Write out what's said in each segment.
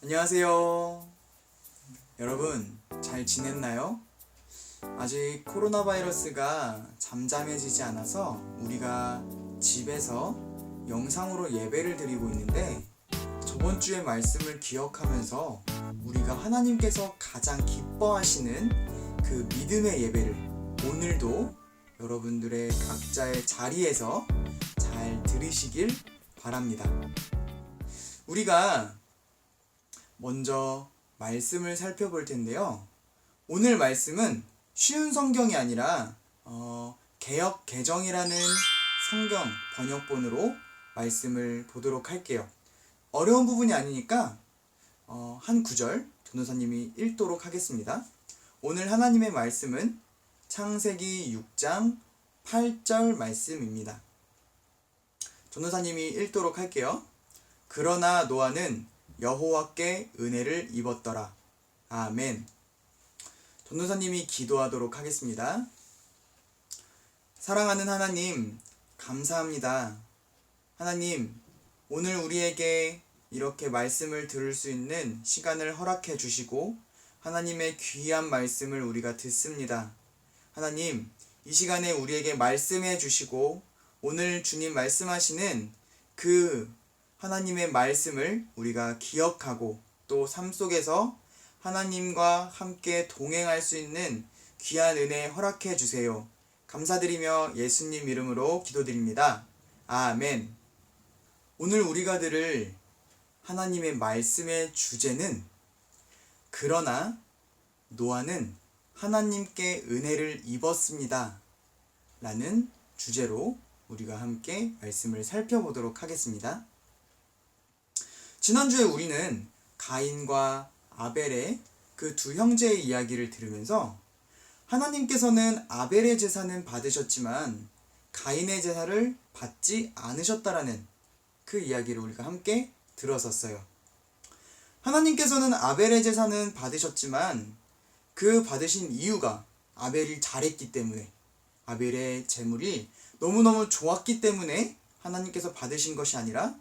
안녕하세요. 여러분, 잘 지냈나요? 아직 코로나 바이러스가 잠잠해지지 않아서 우리가 집에서 영상으로 예배를 드리고 있는데, 저번 주의 말씀을 기억하면서 우리가 하나님께서 가장 기뻐하시는 그 믿음의 예배를 오늘도 여러분들의 각자의 자리에서 잘 들으시길 바랍니다. 우리가 먼저 말씀을 살펴볼 텐데요. 오늘 말씀은 쉬운 성경이 아니라 개역 개정이라는 성경 번역본으로 말씀을 보도록 할게요. 어려운 부분이 아니니까 한 구절 전도사님이 읽도록 하겠습니다. 오늘 하나님의 말씀은 창세기 6장 8절 말씀입니다. 전도사님이 읽도록 할게요. 그러나 노아는 여호와께 은혜를 입었더라. 아멘. 전도사님이 기도하도록 하겠습니다. 사랑하는 하나님, 감사합니다. 하나님, 오늘 우리에게 이렇게 말씀을 들을 수 있는 시간을 허락해 주시고 하나님의 귀한 말씀을 우리가 듣습니다. 하나님, 이 시간에 우리에게 말씀해 주시고 오늘 주님 말씀하시는 그 하나님의 말씀을 우리가 기억하고 또 삶 속에서 하나님과 함께 동행할 수 있는 귀한 은혜 허락해 주세요. 감사드리며 예수님 이름으로 기도드립니다. 아멘. 오늘 우리가 들을 하나님의 말씀의 주제는 그러나 노아는 하나님께 은혜를 입었습니다. 라는 주제로 우리가 함께 말씀을 살펴보도록 하겠습니다. 지난주에 우리는 가인과 아벨의 그 두 형제의 이야기를 들으면서 하나님께서는 아벨의 제사는 받으셨지만 가인의 제사를 받지 않으셨다라는 그 이야기를 우리가 함께 들었었어요. 하나님께서는 아벨의 제사는 받으셨지만 그 받으신 이유가 아벨이 잘했기 때문에, 아벨의 제물이 너무너무 좋았기 때문에 하나님께서 받으신 것이 아니라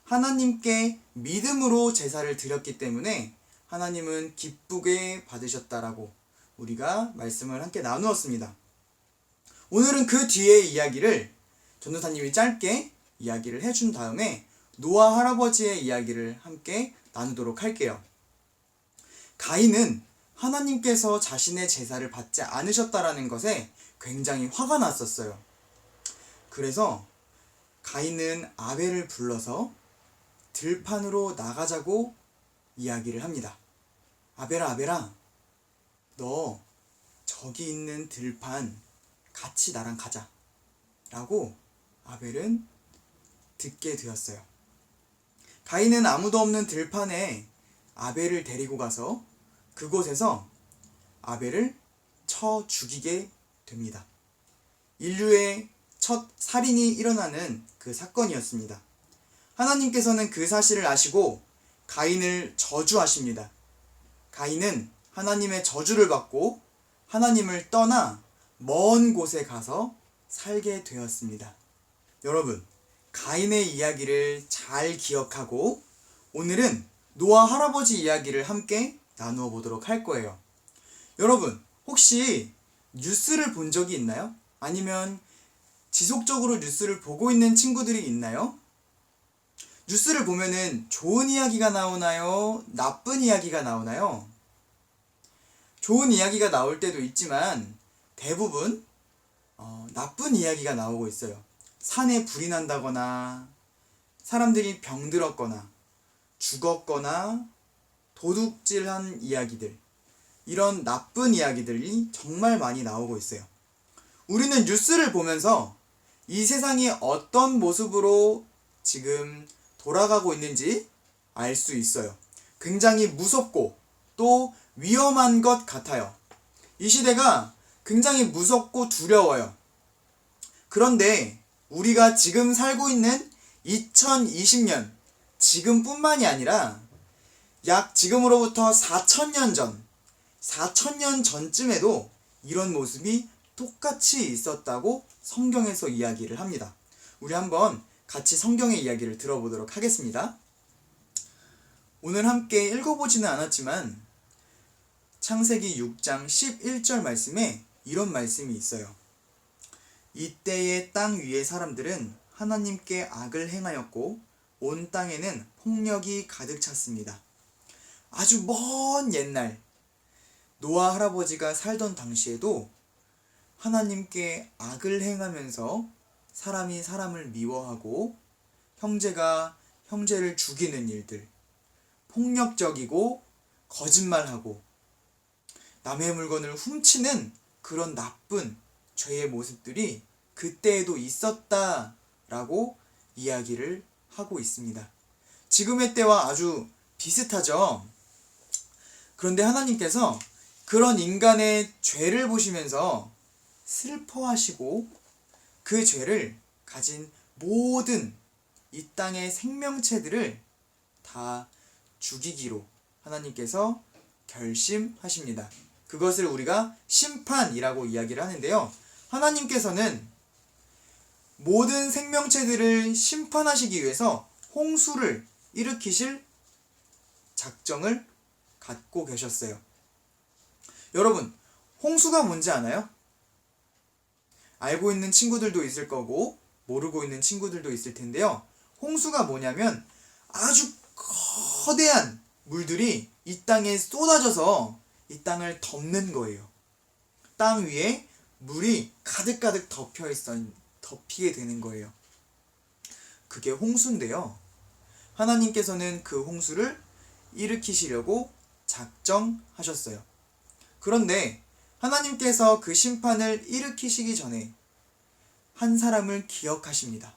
하나님께 믿음으로 제사를 드렸기 때문에 하나님은 기쁘게 받으셨다라고 우리가 말씀을 함께 나누었습니다. 오늘은 그 뒤의 이야기를 전도사님이 짧게 이야기를 해준 다음에 노아 할아버지의 이야기를 함께 나누도록 할게요. 가인은 하나님께서 자신의 제사를 받지 않으셨다라는 것에 굉장히 화가 났었어요. 그래서 가인은 아벨을 불러서 들판으로 나가자고 이야기를 합니다. 아벨아, 아벨아, 너 저기 있는 들판 같이 나랑 가자 라고 아벨은 듣게 되었어요. 가인은 아무도 없는 들판에 아벨을 데리고 가서 그곳에서 아벨을 쳐 죽이게 됩니다. 인류의 첫 살인이 일어나는 그 사건이었습니다. 하나님께서는 그 사실을 아시고 가인을 저주하십니다. 가인은 하나님의 저주를 받고 하나님을 떠나 먼 곳에 가서 살게 되었습니다. 여러분, 가인의 이야기를 잘 기억하고 오늘은 노아 할아버지 이야기를 함께 나누어 보도록 할 거예요. 여러분, 혹시 뉴스를 본 적이 있나요? 아니면 지속적으로 뉴스를 보고 있는 친구들이 있나요? 뉴스를 보면은 좋은 이야기가 나오나요? 나쁜 이야기가 나오나요? 좋은 이야기가 나올 때도 있지만 대부분 나쁜 이야기가 나오고 있어요. 산에 불이 난다거나 사람들이 병들었거나 죽었거나 도둑질한 이야기들, 이런 나쁜 이야기들이 정말 많이 나오고 있어요. 우리는 뉴스를 보면서 이 세상이 어떤 모습으로 지금 돌아가고 있는지 알 수 있어요. 굉장히 무섭고 또 위험한 것 같아요. 이 시대가 굉장히 무섭고 두려워요. 그런데 우리가 지금 살고 있는 2020년, 지금뿐만이 아니라 약 지금으로부터 4,000년 전, 4,000년 전쯤에도 이런 모습이 똑같이 있었다고 성경에서 이야기를 합니다. 우리 한번 같이 성경의 이야기를 들어보도록 하겠습니다. 오늘 함께 읽어보지는 않았지만 창세기 6장 11절 말씀에 이런 말씀이 있어요. 이때의 땅 위의 사람들은 하나님께 악을 행하였고 온 땅에는 폭력이 가득 찼습니다. 아주 먼 옛날 노아 할아버지가 살던 당시에도 하나님께 악을 행하면서 사람이 사람을 미워하고 형제가 형제를 죽이는 일들, 폭력적이고 거짓말하고 남의 물건을 훔치는 그런 나쁜 죄의 모습들이 그때에도 있었다라고 이야기를 하고 있습니다. 지금의 때와 아주 비슷하죠. 그런데 하나님께서 그런 인간의 죄를 보시면서 슬퍼하시고 그 죄를 가진 모든 이 땅의 생명체들을 다 죽이기로 하나님께서 결심하십니다. 그것을 우리가 심판이라고 이야기를 하는데요. 하나님께서는 모든 생명체들을 심판하시기 위해서 홍수를 일으키실 작정을 갖고 계셨어요. 여러분, 홍수가 뭔지 아나요? 알고 있는 친구들도 있을 거고 모르고 있는 친구들도 있을 텐데요. 홍수가 뭐냐면 아주 거대한 물들이 이 땅에 쏟아져서 이 땅을 덮는 거예요. 땅 위에 물이 가득가득 덮이게 되는 거예요. 그게 홍수인데요. 하나님께서는 그 홍수를 일으키시려고 작정하셨어요. 그런데 하나님께서 그 심판을 일으키시기 전에 한 사람을 기억하십니다.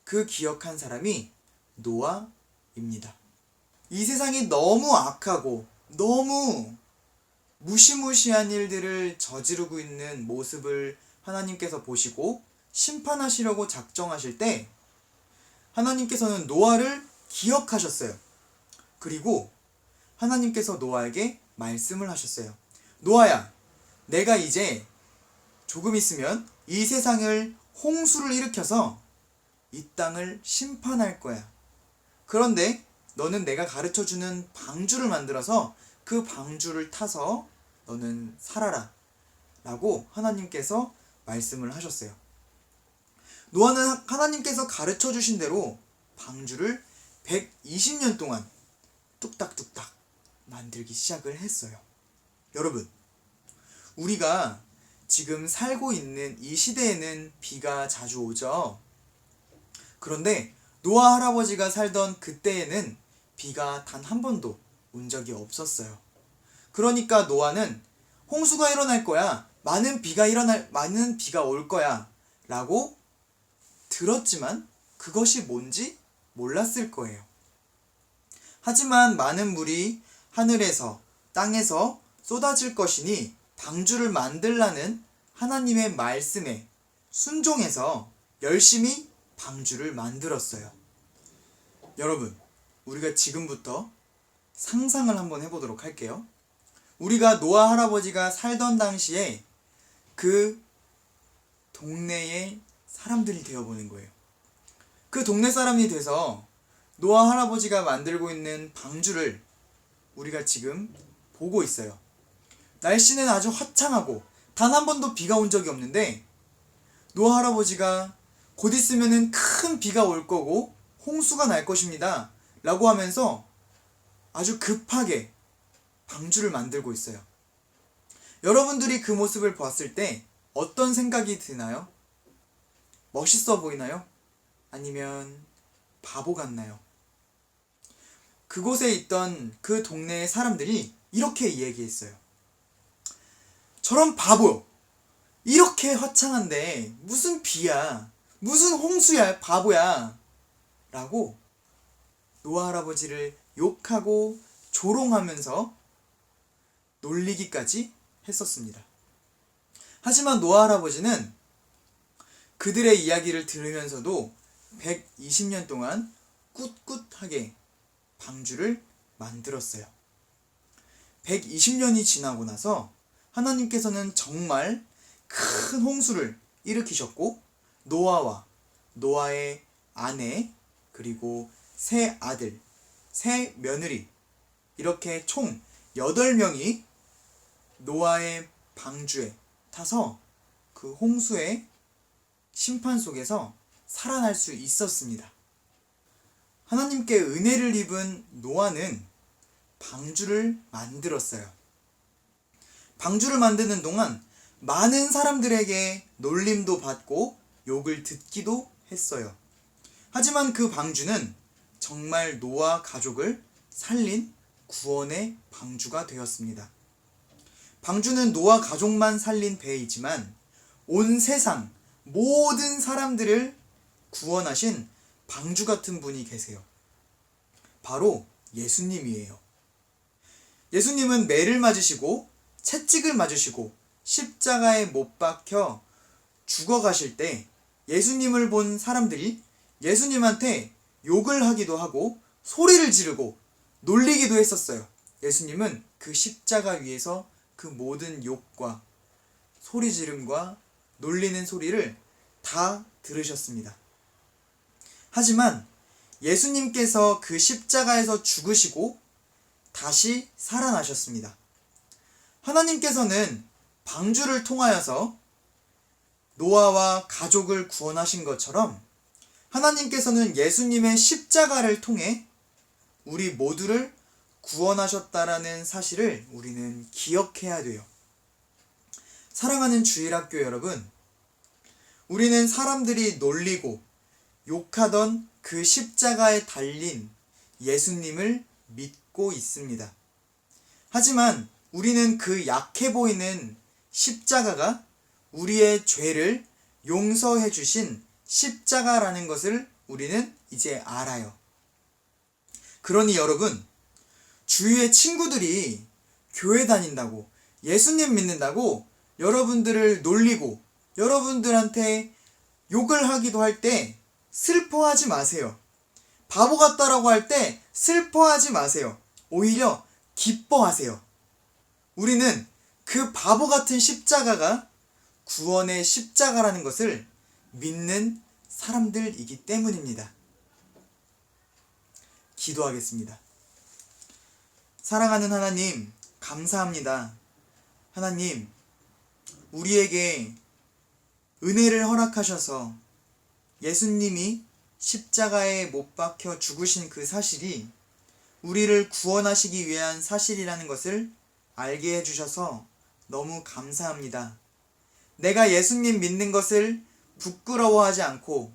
그 기억한 사람이 노아입니다. 이 세상이 너무 악하고 너무 무시무시한 일들을 저지르고 있는 모습을 하나님께서 보시고 심판하시려고 작정하실 때 하나님께서는 노아를 기억하셨어요. 그리고 하나님께서 노아에게 말씀을 하셨어요. 노아야, 내가 이제 조금 있으면 이 세상을 홍수를 일으켜서 이 땅을 심판할 거야. 그런데 너는 내가 가르쳐주는 방주를 만들어서 그 방주를 타서 너는 살아라 라고 하나님께서 말씀을 하셨어요. 노아는 하나님께서 가르쳐주신 대로 방주를 120년 동안 뚝딱뚝딱 만들기 시작을 했어요. 여러분, 우리가 지금 살고 있는 이 시대에는 비가 자주 오죠. 그런데 노아 할아버지가 살던 그때에는 비가 단 한 번도 온 적이 없었어요. 그러니까 노아는 홍수가 일어날 거야, 많은 비가 올 거야 라고 들었지만 그것이 뭔지 몰랐을 거예요. 하지만 많은 물이 하늘에서 땅에서 쏟아질 것이니 방주를 만들라는 하나님의 말씀에 순종해서 열심히 방주를 만들었어요. 여러분, 우리가 지금부터 상상을 한번 해보도록 할게요. 우리가 노아 할아버지가 살던 당시에 그 동네의 사람들이 되어보는 거예요. 그 동네 사람이 돼서 노아 할아버지가 만들고 있는 방주를 우리가 지금 보고 있어요. 날씨는 아주 화창하고 단 한 번도 비가 온 적이 없는데 노아 할아버지가 곧 있으면은 큰 비가 올 거고 홍수가 날 것입니다 라고 하면서 아주 급하게 방주를 만들고 있어요. 여러분들이 그 모습을 봤을 때 어떤 생각이 드나요? 멋있어 보이나요? 아니면 바보 같나요? 그곳에 있던 그 동네의 사람들이 이렇게 이야기했어요. 저런 바보! 이렇게 화창한데 무슨 비야? 무슨 홍수야? 바보야! 라고 노아 할아버지를 욕하고 조롱하면서 놀리기까지 했었습니다. 하지만 노아 할아버지는 그들의 이야기를 들으면서도 120년 동안 꿋꿋하게 방주를 만들었어요. 120년이 지나고 나서 하나님께서는 정말 큰 홍수를 일으키셨고 노아와 노아의 아내 그리고 세 아들 세 며느리, 이렇게 총 8명이 노아의 방주에 타서 그 홍수의 심판 속에서 살아날 수 있었습니다. 하나님께 은혜를 입은 노아는 방주를 만들었어요. 방주를 만드는 동안 많은 사람들에게 놀림도 받고 욕을 듣기도 했어요. 하지만 그 방주는 정말 노아 가족을 살린 구원의 방주가 되었습니다. 방주는 노아 가족만 살린 배이지만 온 세상 모든 사람들을 구원하신 방주 같은 분이 계세요. 바로 예수님이에요. 예수님은 매를 맞으시고 채찍을 맞으시고 십자가에 못 박혀 죽어가실 때 예수님을 본 사람들이 예수님한테 욕을 하기도 하고 소리를 지르고 놀리기도 했었어요. 예수님은 그 십자가 위에서 그 모든 욕과 소리 지름과 놀리는 소리를 다 들으셨습니다. 하지만 예수님께서 그 십자가에서 죽으시고 다시 살아나셨습니다. 하나님께서는 방주를 통하여서 노아와 가족을 구원하신 것처럼 하나님께서는 예수님의 십자가를 통해 우리 모두를 구원하셨다라는 사실을 우리는 기억해야 돼요. 사랑하는 주일학교 여러분, 우리는 사람들이 놀리고 욕하던 그 십자가에 달린 예수님을 믿고 있습니다. 하지만 우리는 그 약해 보이는 십자가가 우리의 죄를 용서해 주신 십자가라는 것을 우리는 이제 알아요. 그러니 여러분, 주위의 친구들이 교회 다닌다고, 예수님 믿는다고 여러분들을 놀리고 여러분들한테 욕을 하기도 할 때 슬퍼하지 마세요. 바보 같다라고 할 때 슬퍼하지 마세요. 오히려 기뻐하세요. 우리는 그 바보 같은 십자가가 구원의 십자가라는 것을 믿는 사람들이기 때문입니다. 기도하겠습니다. 사랑하는 하나님, 감사합니다. 하나님, 우리에게 은혜를 허락하셔서 예수님이 십자가에 못 박혀 죽으신 그 사실이 우리를 구원하시기 위한 사실이라는 것을 알게 해주셔서 너무 감사합니다. 내가 예수님 믿는 것을 부끄러워하지 않고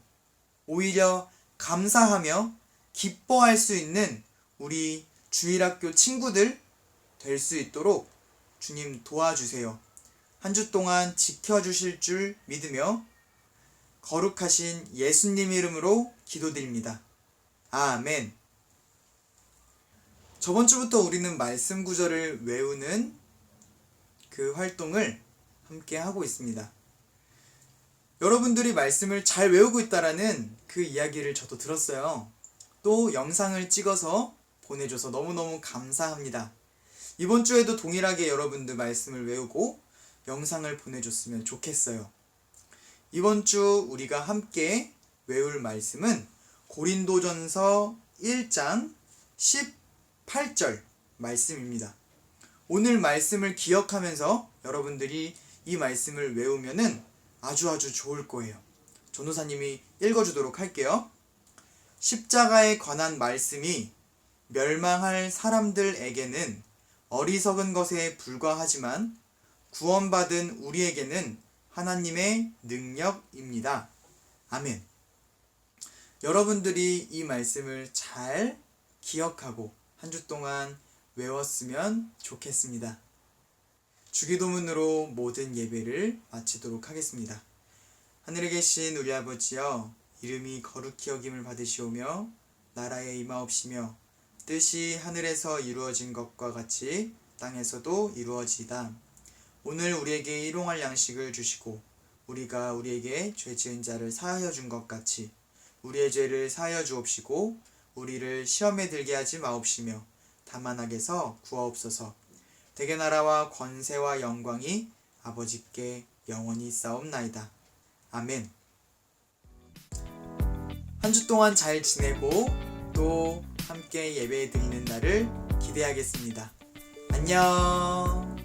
오히려 감사하며 기뻐할 수 있는 우리 주일학교 친구들 될 수 있도록 주님 도와주세요. 한 주 동안 지켜주실 줄 믿으며 거룩하신 예수님 이름으로 기도드립니다. 아멘. 저번 주부터 우리는 말씀 구절을 외우는 그 활동을 함께 하고 있습니다. 여러분들이 말씀을 잘 외우고 있다라는 그 이야기를 저도 들었어요. 또 영상을 찍어서 보내줘서 너무너무 감사합니다. 이번 주에도 동일하게 여러분들 말씀을 외우고 영상을 보내줬으면 좋겠어요. 이번 주 우리가 함께 외울 말씀은 고린도전서 1장 18절 말씀입니다. 오늘 말씀을 기억하면서 여러분들이 이 말씀을 외우면은 아주 좋을 거예요. 전도사님이 읽어주도록 할게요. 십자가에 관한 말씀이 멸망할 사람들에게는 어리석은 것에 불과하지만 구원받은 우리에게는 하나님의 능력입니다. 아멘. 여러분들이 이 말씀을 잘 기억하고 한 주 동안 외웠으면 좋겠습니다. 주기도문으로 모든 예배를 마치도록 하겠습니다. 하늘에 계신 우리 아버지여, 이름이 거룩히 여김을 받으시오며 나라에 임하옵시며 뜻이 하늘에서 이루어진 것과 같이 땅에서도 이루어지이다. 오늘 우리에게 일용할 양식을 주시고 우리가 우리에게 죄 지은 자를 사하여 준 것 같이 우리의 죄를 사하여 주옵시고 우리를 시험에 들게 하지 마옵시며 다만 악에서 구하옵소서. 대개 나라와 권세와 영광이 아버지께 영원히 있사옵나이다. 아멘. 한 주 동안 잘 지내고 또 함께 예배 드리는 날을 기대하겠습니다. 안녕.